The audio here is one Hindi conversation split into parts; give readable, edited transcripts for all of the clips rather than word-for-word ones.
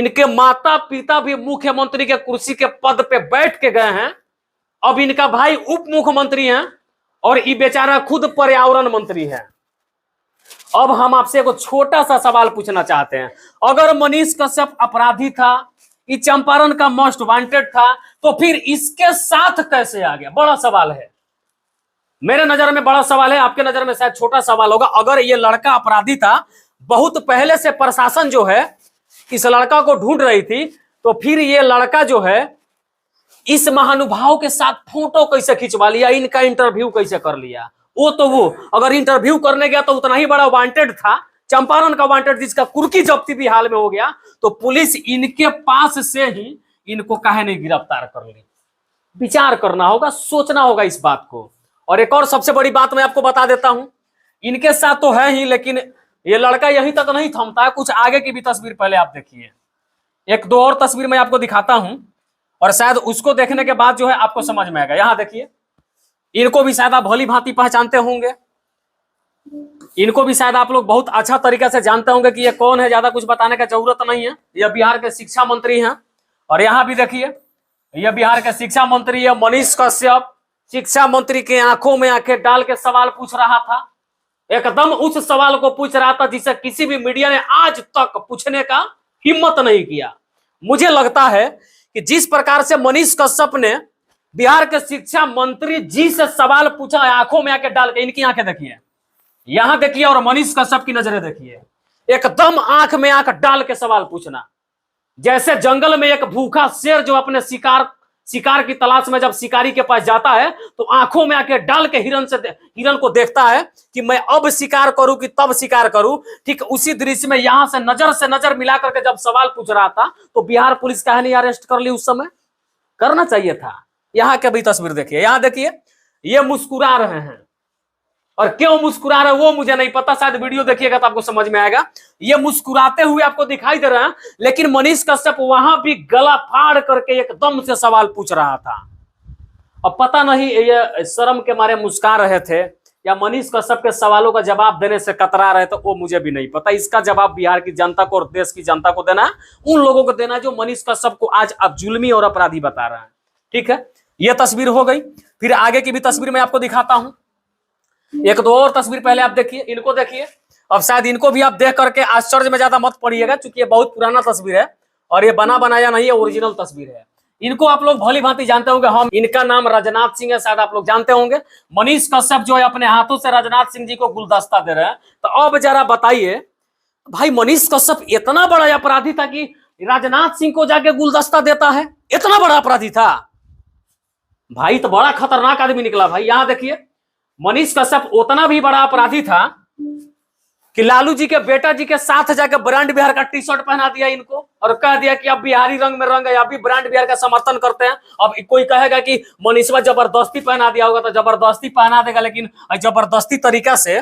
इनके माता पिता भी मुख्यमंत्री के कुर्सी के पद पे बैठ के गए हैं। अब इनका भाई उप मुख्यमंत्री हैं और ये बेचारा खुद पर्यावरण मंत्री है। अब हम आपसे एक छोटा सा सवाल पूछना चाहते हैं, अगर मनीष कश्यप अपराधी था, ये चंपारण का मोस्ट वांटेड था, तो फिर इसके साथ कैसे आ गया? बड़ा सवाल है, मेरे नजर में बड़ा सवाल है, आपके नजर में शायद छोटा सवाल होगा। अगर ये लड़का अपराधी था, बहुत पहले से प्रशासन जो है इस लड़का को ढूंढ रही थी, तो फिर ये लड़का जो है इस महानुभाव के साथ फोटो कैसे खिंचवा लिया, इनका इंटरव्यू कैसे कर लिया? वो अगर इंटरव्यू करने गया तो उतना ही बड़ा वांटेड था, चंपारण का वांटेड, जिसका कुर्की जब्ती भी हाल में हो गया, तो पुलिस इनके पास से ही इनको काहे नहीं गिरफ्तार कर ली? विचार करना होगा, सोचना होगा इस बात को। और एक और सबसे बड़ी बात मैं आपको बता देता हूं, इनके साथ तो है ही, लेकिन ये लड़का यहीं तक नहीं थमता है, कुछ आगे की भी तस्वीर पहले आप देखिए। एक दो और तस्वीर मैं आपको दिखाता हूं और शायद उसको देखने के बाद जो है आपको समझ में आएगा। यहां देखिए, इनको भी शायद आप भली भांति पहचानते होंगे, इनको भी शायद आप लोग बहुत अच्छा तरीके से जानते होंगे कि ये कौन है, ज्यादा कुछ बताने का जरूरत नहीं है। यह बिहार के शिक्षा मंत्री हैं। और यहां भी देखिए, यह बिहार के शिक्षा मंत्री है मनीष कश्यप। शिक्षा मंत्री के आंखों में आंखें डाल के सवाल पूछ रहा था, एकदम उस सवाल को पूछ रहा था जिसे किसी भी मीडिया ने आज तक पूछने का हिम्मत नहीं किया। मुझे लगता है कि जिस प्रकार से मनीष कश्यप ने बिहार के शिक्षा मंत्री जी से सवाल पूछा, आंखों में आंखें डाल के, इनकी आंखें देखिए, यहां देखिए, और मनीष कश्यप की नजरें देखिए, एकदम आंख में आंख डाल के सवाल पूछना, जैसे जंगल में एक भूखा शेर जो अपने शिकार की तलाश में जब शिकारी के पास जाता है तो आंखों में आके डाल के हिरन को देखता है कि मैं अब शिकार करूं कि तब शिकार करूं। ठीक उसी दृश्य में यहां से नजर मिला करके जब सवाल पूछ रहा था, तो बिहार पुलिस काहे नहीं अरेस्ट कर ली? उस समय करना चाहिए था। यहां के भी तस्वीर देखिए, यहां देखिए, ये मुस्कुरा रहे हैं, और क्यों मुस्कुरा रहे वो मुझे नहीं पता, शायद वीडियो देखिएगा तो आपको समझ में आएगा। ये मुस्कुराते हुए आपको दिखाई दे रहा है, लेकिन मनीष कश्यप वहां भी गला फाड़ करके एकदम से सवाल पूछ रहा था। अब पता नहीं ये शर्म के मारे मुस्कुरा रहे थे या मनीष कश्यप के सवालों का जवाब देने से कतरा रहे थे, वो मुझे भी नहीं पता। इसका जवाब बिहार की जनता को और देश की जनता को देना है, उन लोगों को देना है जो मनीष कश्यप को आज अब जुल्मी और अपराधी बता रहे हैं। ठीक है, यह तस्वीर हो गई। फिर आगे की भी तस्वीर मैं आपको दिखाता हूं। एक दो और तस्वीर पहले आप देखिए, इनको देखिए। अब शायद इनको भी आप देख करके आश्चर्य में ज्यादा मत पड़िएगा, क्योंकि ये बहुत पुराना तस्वीर है और ये बना बनाया नहीं है, ओरिजिनल तस्वीर है। इनको आप लोग भली भांति जानते होंगे, हम इनका नाम राजनाथ सिंह है, शायद आप लोग जानते होंगे। मनीष कश्यप जो है अपने हाथों से राजनाथ सिंह जी को गुलदस्ता दे रहे हैं। तो अब जरा बताइए भाई, मनीष कश्यप इतना बड़ा अपराधी था कि राजनाथ सिंह को जाके गुलदस्ता देता है? इतना बड़ा अपराधी था भाई, तो बड़ा खतरनाक आदमी निकला भाई। यहां देखिए, मनीष कश्यप उतना भी बड़ा अपराधी था कि लालू जी के बेटा जी के साथ जाकर ब्रांड बिहार का टी शर्ट पहना दिया इनको और कह दिया कि अब बिहारी रंग में रंग है, अभी ब्रांड बिहार का समर्थन करते हैं। अब कोई कहेगा कि मनीषवा जबरदस्ती पहना दिया होगा, तो जबरदस्ती पहना देगा, लेकिन जबरदस्ती तरीका से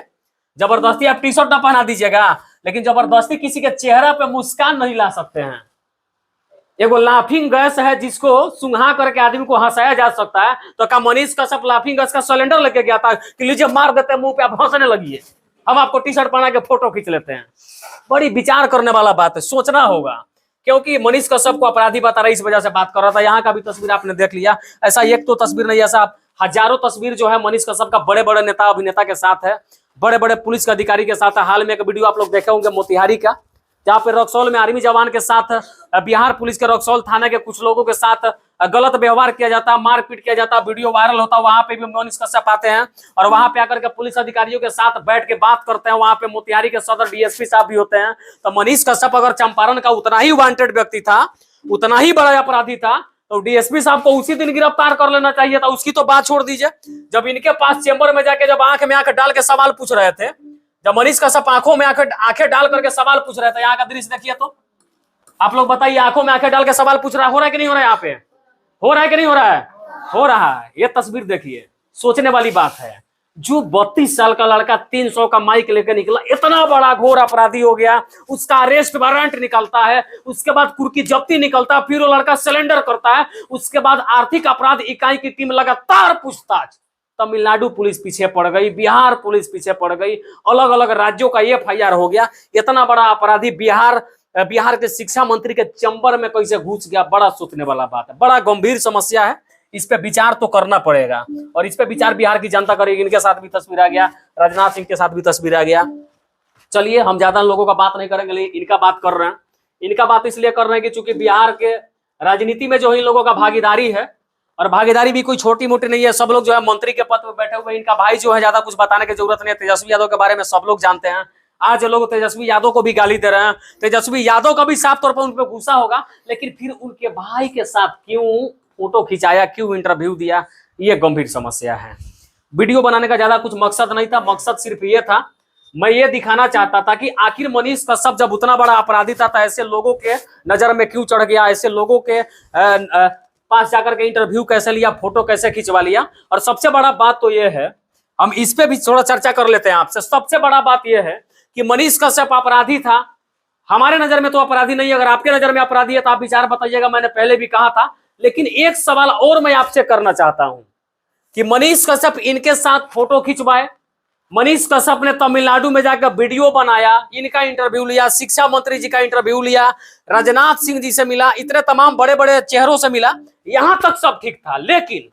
जबरदस्ती आप टी शर्ट ना पहना दीजिएगा, लेकिन जबरदस्ती किसी के चेहरा पे मुस्कान नहीं ला सकते हैं। एगो लाफिंग गैस है जिसको सुंघा करके आदमी को हंसाया जा सकता है, तो क्या मनीष कश्यप लाफिंग गैस का सिलेंडर लेके गया था कि लीजिए मार देते हैं मुंह पे, आप हंसने लगिए, हम आपको टी शर्ट पहना के फोटो खींच लेते हैं? बड़ी विचार करने वाला बात है, सोचना होगा, क्योंकि मनीष कश्यप को अपराधी बता रहा है, इस वजह से बात कर रहा था। यहाँ का भी तस्वीर आपने देख लिया, ऐसा एक तो तस्वीर नहीं, ऐसा हजारों तस्वीर जो है मनीष कश्यप का बड़े बड़े नेता अभिनेता के साथ है, बड़े बड़े पुलिस के अधिकारी के साथ है। हाल में एक वीडियो आप लोग देखे होंगे मोतिहारी का, जहाँ पे रक्सौल में आर्मी जवान के साथ बिहार पुलिस के रक्सौल थाना के कुछ लोगों के साथ गलत व्यवहार किया जाता, मारपीट किया जाता, वीडियो वायरल होता, वहां पे भी मनीष कश्यप आते हैं और वहां पे आकर के पुलिस अधिकारियों के साथ बैठ के बात करते हैं। वहां पे मोतिहारी के सदर डीएसपी साहब भी होते हैं। तो मनीष कश्यप अगर चंपारण का उतना ही वांटेड व्यक्ति था, उतना ही बड़ा अपराधी था, तो डीएसपी साहब को उसी दिन गिरफ्तार कर लेना चाहिए था। उसकी तो बात छोड़ दीजिए, जब इनके पास चेंबर में जाके जब आंख में आंख डाल के सवाल पूछ रहे थे, जब मनीष कश्यप आंखों में आंखें डाल करके सवाल पूछ रहे थे, यहाँ का दृश्य देखिए, तो आप लोग बताइए, आंखों में आंखें डाल के सवाल पूछ रहा है, हो रहा है कि नहीं हो रहा है? यहाँ पे हो रहा है कि नहीं हो रहा है? हो रहा है। ये तस्वीर देखिए, सोचने वाली बात है। जो 32 साल का लड़का 300 का माइक लेकर निकला, इतना बड़ा घोर अपराधी हो गया, उसका अरेस्ट वारंट निकलता है, उसके बाद कुर्की जब्ती निकलता है, फिर वो लड़का सरेंडर करता है, उसके बाद आर्थिक अपराध इकाई की टीम लगातार पूछताछ। तमिलनाडु पुलिस पीछे पड़ गई, बिहार पुलिस पीछे पड़ गई, अलग अलग राज्यों का FIR हो गया। इतना बड़ा अपराधी बिहार बिहार के शिक्षा मंत्री के चैम्बर में कैसे घुस गया, बड़ा सोचने वाला बात है, बड़ा गंभीर समस्या है। इस पे विचार तो करना पड़ेगा और इस पे विचार बिहार की जनता करेगी। इनके साथ भी तस्वीर आ गया, राजनाथ सिंह के साथ भी तस्वीर आ गया। चलिए हम ज्यादा लोगों का बात नहीं करेंगे, लेकिन इनका बात कर रहे हैं। इनका बात इसलिए कर रहे हैं कि चूंकि बिहार के राजनीति में जो इन लोगों का भागीदारी है, और भागीदारी भी कोई छोटी मोटी नहीं है, सब लोग जो है मंत्री के पद पर बैठे हुए। इनका भाई जो है, ज्यादा कुछ बताने की जरूरत नहीं है, तेजस्वी यादव के बारे में सब लोग जानते हैं। आज लोग तेजस्वी यादव को भी गाली दे रहे हैं, तेजस्वी यादव का भी साफ तौर पर उन पर गुस्सा होगा, लेकिन फिर उनके भाई के साथ क्यों फोटो खिंचाया, क्यों इंटरव्यू दिया, ये गंभीर समस्या है। वीडियो बनाने का ज्यादा कुछ मकसद नहीं था, मकसद सिर्फ ये था, मैं ये दिखाना चाहता था कि आखिर मनीष कश्यप जब उतना बड़ा अपराधी था तो ऐसे लोगों के नजर में क्यों चढ़ गया, ऐसे लोगों के पास जाकर के इंटरव्यू कैसे लिया, फोटो कैसे खिंचवा लिया। और सबसे बड़ा बात तो ये है, हम इस पे भी थोड़ा चर्चा कर लेते हैं आपसे। सबसे बड़ा बात यह है कि मनीष कश्यप अपराधी था, हमारे नजर में तो अपराधी नहीं है। अगर आपके नजर में अपराधी है तो आप विचार बताइएगा, मैंने पहले भी कहा था। लेकिन एक सवाल और मैं आपसे करना चाहता हूं कि मनीष कश्यप इनके साथ फोटो खिंचवाए, मनीष कश्यप ने तमिलनाडु में जाकर वीडियो बनाया, इनका इंटरव्यू लिया, शिक्षा मंत्री जी का इंटरव्यू लिया, राजनाथ सिंह जी से मिला, इतने तमाम बड़े बड़े चेहरों से मिला, यहां तक सब ठीक था। लेकिन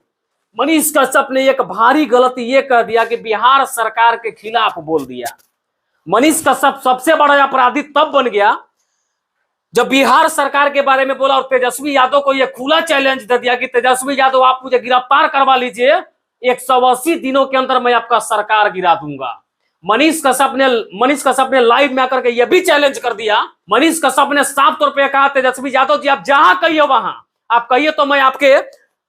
मनीष कश्यप ने एक भारी गलती ये कर दिया कि बिहार सरकार के खिलाफ बोल दिया। मनीष कश्यप सबसे बड़ा अपराधी तब बन गया जब बिहार सरकार के बारे में बोला और तेजस्वी यादव को यह खुला चैलेंज दे दिया कि तेजस्वी यादव आप मुझे गिरफ्तार करवा लीजिए, 180 दिनों के अंदर मैं आपका सरकार गिरा दूंगा। मनीष कश्यप ने लाइव में आकर के यह भी चैलेंज कर दिया। मनीष कश्यप ने साफ तौर पे कहा, तेजस्वी यादव जी आप जहां कहिए वहां आप कहिए तो मैं आपके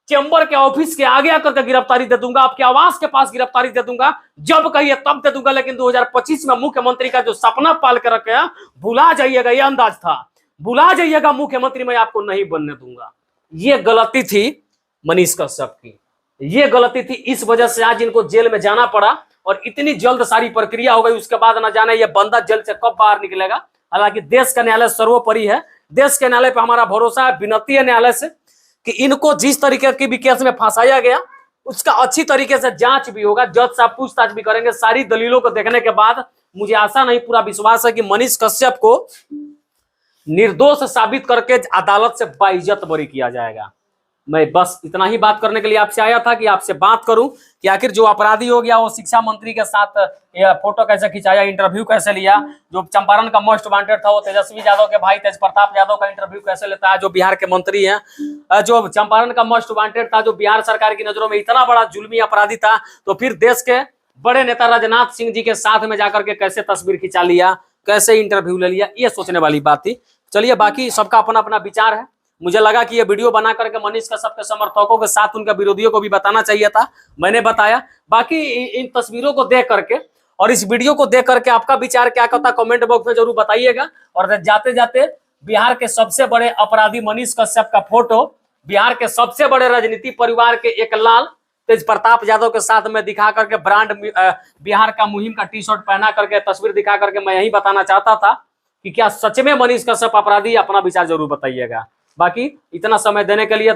चैम्बर के ऑफिस के आगे आकर के गिरफ्तारी दे दूंगा, आपके आवास के पास गिरफ्तारी दे दूंगा, जब कहिए तब दे दूंगा। लेकिन 2025 में मुख्यमंत्री का जो सपना पाल के रखे हैं, भुला जाइएगा, यह अंदाज था, भुला जाइएगा, मुख्यमंत्री मैं आपको नहीं बनने दूंगा। ये गलती थी मनीष कश्यप की, ये गलती थी, इस वजह से आज इनको जेल में जाना पड़ा और इतनी जल्द सारी प्रक्रिया हो गई। उसके बाद ना जाने ये बंदा जेल से कब बाहर निकलेगा। हालांकि देश का न्यायालय सर्वोपरि है, देश के न्यायालय पर हमारा भरोसा है। विनती है न्यायालय से कि इनको जिस तरीके की भी केस में फंसाया गया उसका अच्छी तरीके से जांच भी होगा, जज साहब पूछताछ भी करेंगे। सारी दलीलों को देखने के बाद मुझे आशा नहीं, पूरा विश्वास है कि मनीष कश्यप को निर्दोष साबित करके अदालत से बाइज्जत बरी किया जाएगा। मैं बस इतना ही बात करने के लिए आपसे आया था कि आपसे बात करूं कि आखिर जो अपराधी हो गया वो शिक्षा मंत्री के साथ फोटो कैसे खिंचाया, इंटरव्यू कैसे लिया, जो चंपारण का मोस्ट वांटेड था वो तेजस्वी यादव के भाई तेज प्रताप यादव का इंटरव्यू कैसे लेता है, जो बिहार के मंत्री हैं, जो चंपारण का मोस्ट वांटेड था, जो बिहार सरकार की नजरों में इतना बड़ा जुल्मी अपराधी था, तो फिर देश के बड़े नेता राजनाथ सिंह जी के साथ में जाकर के कैसे तस्वीर खिंचा लिया, कैसे इंटरव्यू ले लिया, ये सोचने वाली बात थी। चलिए, बाकी सबका अपना अपना विचार है। मुझे लगा कि ये वीडियो बना करके मनीष कश्यप के समर्थकों के साथ उनके विरोधियों को भी बताना चाहिए था, मैंने बताया। बाकी इन तस्वीरों को देख करके और इस वीडियो को देख करके आपका विचार क्या कहता है कमेंट बॉक्स में जरूर बताइएगा। और जाते जाते बिहार के सबसे बड़े अपराधी मनीष कश्यप का फोटो बिहार के सबसे बड़े राजनीति परिवार के एक लाल तेज प्रताप यादव के साथ में दिखा करके ब्रांड बिहार का मुहिम का टी शर्ट पहना करके तस्वीर दिखा करके मैं यही बताना चाहता था कि क्या सच में मनीष कश्यप अपराधी, अपना विचार जरूर बताइएगा। बाकी इतना समय देने के लिए